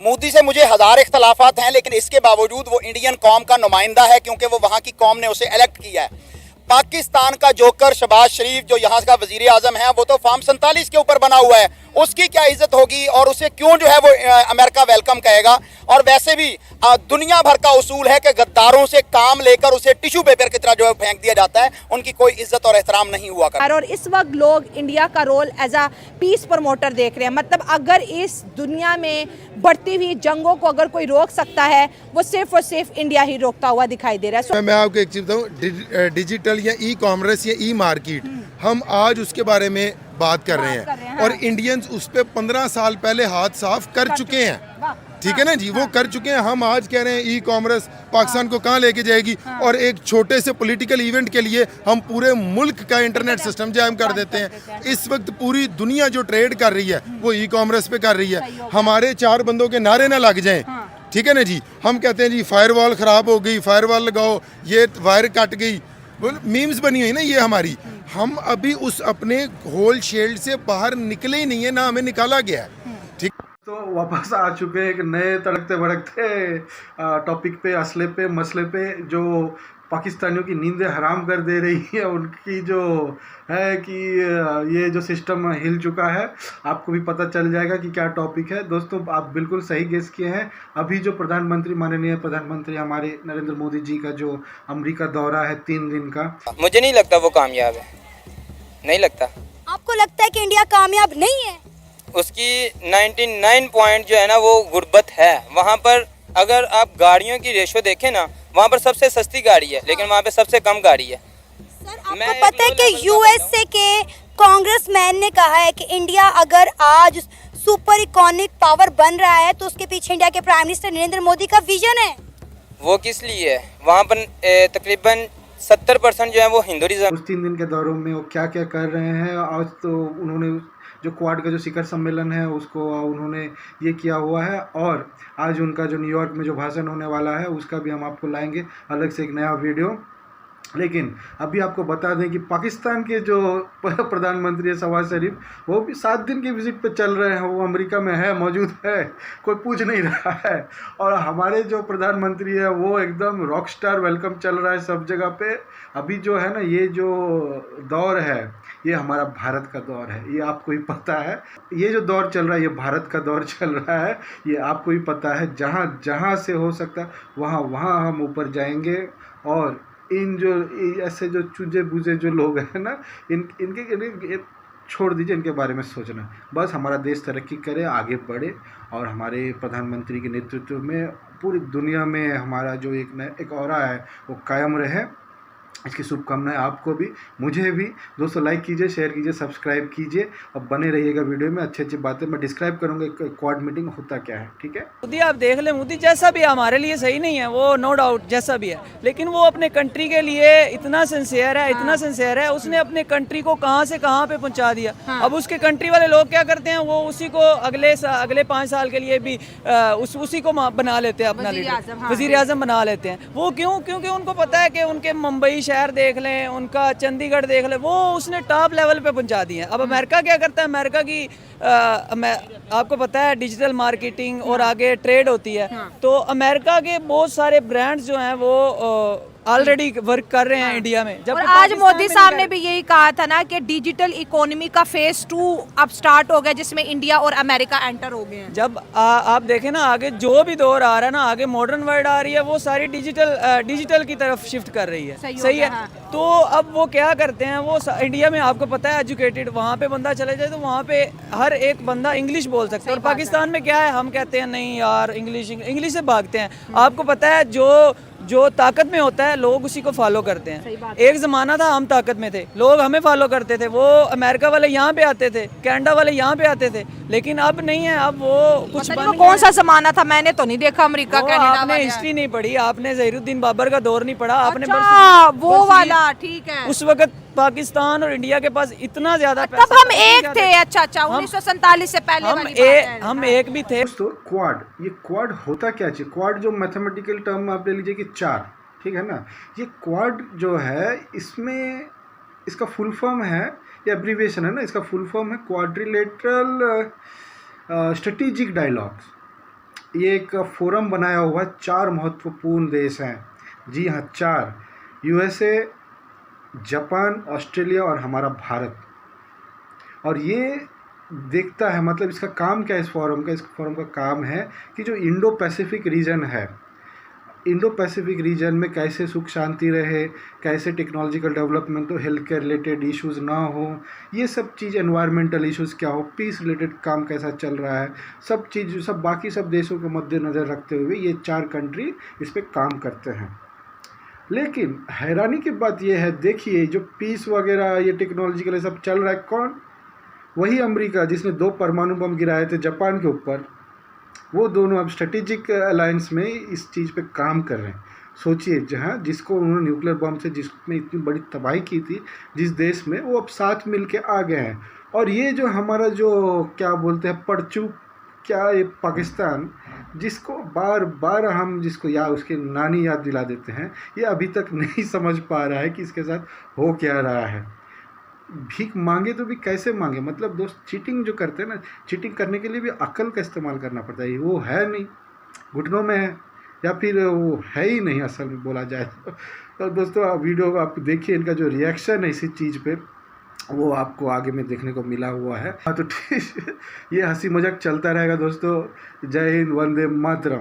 मोदी से मुझे हजार इख्तलाफात हैं, लेकिन इसके बावजूद वो इंडियन कौम का नुमाइंदा है, क्योंकि वो वहाँ की कौम ने उसे इलेक्ट किया है। पाकिस्तान का जोकर शहबाज शरीफ जो यहाँ का वजीर आजम है, वो तो फॉर्म 47 के ऊपर बना हुआ है, उसकी क्या इज्जत होगी और उसे क्यों जो है वो अमेरिका वेलकम कहेगा। और वैसे भी दुनिया भर का उसूल है कि गद्दारों से काम लेकर उसे टिश्यू पेपर की तरह जो है फेंक दिया जाता है, उनकी कोई इज्जत और एहतराम नहीं हुआ करता। और इस वक्त लोग इंडिया का role as a peace promoter देख रहे हैं। मतलब अगर इस दुनिया में बढ़ती हुई जंगों को अगर कोई रोक सकता है, वो सिर्फ और सिर्फ इंडिया ही रोकता हुआ दिखाई दे रहा है। मैं आपको एक चीज़ बताऊँ, डिजिटल या ई कॉमर्स या ई मार्केट, हम आज उसके बारे में बात कर रहे हैं और इंडियंस उस पर 15 साल पहले हाथ साफ कर चुके हैं। ठीक है ना जी, वो कर चुके हैं। हम आज कह रहे हैं ई कॉमर्स पाकिस्तान को कहाँ लेके जाएगी, और एक छोटे से पॉलिटिकल इवेंट के लिए हम पूरे मुल्क का इंटरनेट सिस्टम जैम कर देते हैं। इस वक्त पूरी दुनिया जो ट्रेड कर रही है वो ई कॉमर्स पे कर रही है। हमारे 4 बंदों के नारे ना लग जाएं, ठीक है ना जी। हम कहते हैं जी फायरवॉल ख़राब हो गई, फायरवॉल लगाओ, ये वायर कट गई, मीम्स बनी हुई ना ये हमारी। हम अभी उस अपने होल शील्ड से बाहर निकले ही नहीं है, ना हमें निकाला गया है। ठीक, तो वापस आ चुके हैं एक नए तड़कते भड़कते टॉपिक पे, असले पे, मसले पे, जो पाकिस्तानियों की नींदें हराम कर दे रही है। उनकी जो है कि ये जो सिस्टम हिल चुका है, आपको भी पता चल जाएगा कि क्या टॉपिक है। दोस्तों, आप बिल्कुल सही गेस किए हैं। अभी जो प्रधानमंत्री, माननीय प्रधानमंत्री हमारे नरेंद्र मोदी जी का जो अमेरिका दौरा है 3 दिन का, मुझे नहीं लगता वो कामयाब है, नहीं लगता। आपको लगता है कि इंडिया कामयाब नहीं है? उसकी 99 पॉइंट जो है ना वो गुर्बत है। वहाँ पर अगर आप गाड़ियों की रेशो देखें ना, वहाँ पर सबसे सस्ती गाड़ी है, लेकिन वहाँ पे सबसे कम गाड़ी है। सर, आपको पता है कि यूएसए के कांग्रेसमैन ने कहा है कि इंडिया अगर आज सुपर इकोनॉमिक पावर बन रहा है तो उसके पीछे इंडिया के प्राइम मिनिस्टर नरेंद्र मोदी का विजन है। वो किस लिए है? वहाँ पर तकरीबन 70% जो है वो हिंदुइज्म। उस 3 दिन के दौरों में वो क्या क्या कर रहे हैं। आज तो उन्होंने जो क्वाड का जो शिखर सम्मेलन है उसको उन्होंने ये किया हुआ है, और आज उनका जो न्यूयॉर्क में जो भाषण होने वाला है उसका भी हम आपको लाएंगे अलग से एक नया वीडियो। लेकिन अभी आपको बता दें कि पाकिस्तान के जो प्रधानमंत्री है शहबाज शरीफ, वो भी 7 दिन की विजिट पे चल रहे हैं। वो अमेरिका में है, मौजूद है, कोई पूछ नहीं रहा है। और हमारे जो प्रधानमंत्री है वो एकदम रॉक स्टार, वेलकम चल रहा है सब जगह पे। अभी जो है ना, ये जो दौर है ये हमारा भारत का दौर है, ये आपको भी पता है। ये जो दौर चल रहा है ये भारत का दौर चल रहा है, ये आपको भी पता है। जहाँ जहाँ से हो सकता है वहाँ हम ऊपर जाएंगे। और इन जो ऐसे जो चूजे बूजे जो लोग हैं ना, इनके छोड़ दीजिए, इनके बारे में सोचना। बस हमारा देश तरक्की करे, आगे बढ़े, और हमारे प्रधानमंत्री के नेतृत्व में पूरी दुनिया में हमारा जो एक ऑरा है वो कायम रहे। इसकी शुभकामनाएं आपको भी, मुझे भी। दोस्तों, लाइक कीजिए, शेयर कीजिए, सब्सक्राइब कीजिए और बने रहिएगा वीडियो में। अच्छी अच्छी बातें मैं डिस्क्राइब करूंगा क्वाड मीटिंग होता क्या है, ठीक है। मोदी आप देख ले, मोदी जैसा भी हमारे लिए सही नहीं है वो, नो डाउट जैसा भी है, लेकिन वो अपने कंट्री के लिए इतना सिंसियर है, इतना सिंसियर है। उसने अपने कंट्री को कहाँ से कहाँ पे पहुँचा दिया। अब उसके कंट्री वाले लोग क्या करते हैं, वो उसी को अगले 5 साल के लिए भी उसी को बना लेते हैं अपना लीडर, वजीर आजम बना लेते हैं। वो क्यों? क्योंकि उनको पता है कि उनके मुंबई शहर देख लें, उनका चंडीगढ़ देख लें, वो उसने टॉप लेवल पे पहुंचा दिए हैं। अब अमेरिका क्या करता है? अमेरिका की आपको पता है डिजिटल मार्केटिंग और आगे ट्रेड होती है, तो अमेरिका के बहुत सारे ब्रांड्स जो हैं वो ऑलरेडी वर्क कर रहे हैं इंडिया में। जब और आज मोदी साहब ने भी यही कहा था ना कि डिजिटल इकोनॉमी का फेज 2 अब स्टार्ट हो गया, जिसमें इंडिया और अमेरिका एंटर हो गए हैं। जब आप देखें ना, आगे जो भी दौर आ रहा है ना, आगे मॉडर्न वर्ल्ड आ रही है, वो सारी डिजिटल की तरफ शिफ्ट कर रही है। सही है। तो अब वो क्या करते हैं, वो इंडिया में आपको पता है एजुकेटेड, वहाँ पे बंदा चले जाए तो वहाँ पे हर एक बंदा इंग्लिश बोल सकता है। और पाकिस्तान में क्या है, हम कहते हैं नहीं यार इंग्लिश से भागते हैं। आपको पता है जो ताकत में होता है लोग उसी को फॉलो करते हैं। एक ज़माना था हम ताकत में थे, लोग हमें फॉलो करते थे, वो अमेरिका वाले यहाँ पे आते थे, कनाडा वाले यहाँ पे आते थे, लेकिन अब नहीं है। अब वो कुछ कौन सा ज़माना था? मैंने तो नहीं देखा अमेरिका, कनाडा। आपने हिस्ट्री नहीं पढ़ी, आपने ज़हीरुद्दीन बाबर का दौर नहीं पढ़ा, आपने वो वाला, ठीक है। उस वक्त पाकिस्तान और इंडिया के पास इतना ज्यादा पैसा, तब हम एक थे। अच्छा 1947 से पहले हम एक भी थे। दोस्तों, क्वाड, ये क्वाड होता क्या चाहिए? क्वाड जो मैथमेटिकल टर्म आप ले लीजिए कि 4, ठीक है ना। ये क्वाड जो है, इसमें इसका फुल फॉर्म है, ये एब्रीविएशन है ना, इसका फुल फॉर्म है क्वाड्रिलेटरल स्ट्रेटेजिक डायलॉग्स। ये एक फोरम बनाया हुआ 4 महत्वपूर्ण देश हैं, जी हाँ 4, यूएसए, जापान, ऑस्ट्रेलिया और हमारा भारत। और ये देखता है, मतलब इसका काम क्या है इस फोरम का काम है कि जो इंडो पैसिफिक रीजन है, इंडो पैसिफिक रीजन में कैसे सुख शांति रहे, कैसे टेक्नोलॉजिकल डेवलपमेंट हो, हेल्थ केयर रिलेटेड इश्यूज़ ना हो, ये सब चीज़, एनवायरमेंटल इश्यूज़ क्या हो, पीस रिलेटेड काम कैसा चल रहा है, सब चीज़, सब बाकी सब देशों को मद्देनज़र रखते हुए ये 4 कंट्री इस पर काम करते हैं। लेकिन हैरानी की बात ये है, देखिए जो पीस वगैरह ये टेक्नोलॉजिकल ये सब चल रहा है, कौन? वही अमेरिका जिसने 2 परमाणु बम गिराए थे जापान के ऊपर, वो दोनों अब स्ट्रेटेजिक अलायंस में इस चीज़ पे काम कर रहे हैं। सोचिए, जहाँ जिसको उन्होंने न्यूक्लियर बम से जिसमें इतनी बड़ी तबाही की थी जिस देश में, वो अब साथ मिल के आ गए हैं। और ये जो हमारा जो क्या बोलते हैं पड़चू, क्या ये पाकिस्तान, जिसको बार बार हम जिसको या उसके नानी याद दिला देते हैं, ये अभी तक नहीं समझ पा रहा है कि इसके साथ हो क्या रहा है। भीख मांगे तो भी कैसे मांगे, मतलब दोस्त चीटिंग जो करते हैं ना, चीटिंग करने के लिए भी अकल का इस्तेमाल करना पड़ता है, वो है नहीं, घुटनों में है, या फिर वो है ही नहीं असल में बोला जाए तो दोस्तों आप वीडियो आप देखिए, इनका जो रिएक्शन है इसी चीज़ पे वो आपको आगे में देखने को मिला हुआ है। हाँ तो ठीक, ये हंसी मजाक चलता रहेगा दोस्तों। जय हिंद, वंदे मातरम।